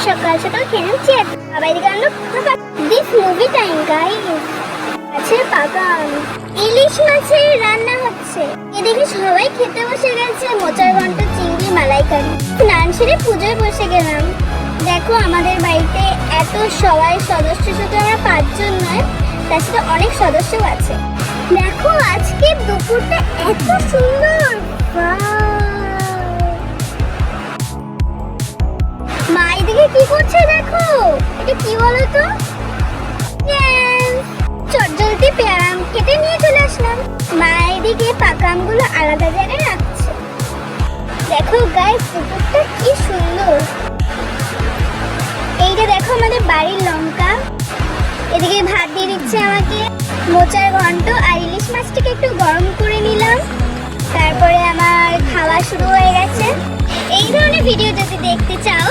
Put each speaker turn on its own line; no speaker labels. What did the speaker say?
সকাল সকাল খেয়ে নিচ্ছি সবাই দিকে দিস মুভি টাইম গাইস। মাছের পাকা ইলিশ মাছের রান্না হচ্ছে, এদিকে সবাই খেতে বসে গেছে। মোচার ঘন্ট, চিংড়ি, মালাইকারি। স্নান সেরে পুজোয় বসে গেলাম। দেখো আমাদের বাড়িতে এত সবাই সদস্য, শুধু আমরা 5 জন নয়, তার সাথে অনেক সদস্যও আছে। দেখো আজকে দুপুরটা এত সুন্দর। মা এদিকে কি করছে দেখো, এটা কি বলো তো? চটজলদি পেয়ারা আম কেটে নিয়ে চলে আসলাম। মা এদিকে পাকা আমগুলো আলাদা জায়গায় রাখছে। দেখো গাইস দুপুরটা কি সুন্দর। এইটা দেখো আমাদের বাড়ির লঙ্কা। এদিকে ভাত দিয়ে দিচ্ছে আমাকে। মোচার ঘন্ট আর ইলিশ মাছটাকে একটু গরম করে নিলাম, তারপরে আমার খাওয়া শুরু হয়ে গেছে। এই ধরনের ভিডিও যদি দেখতে চাও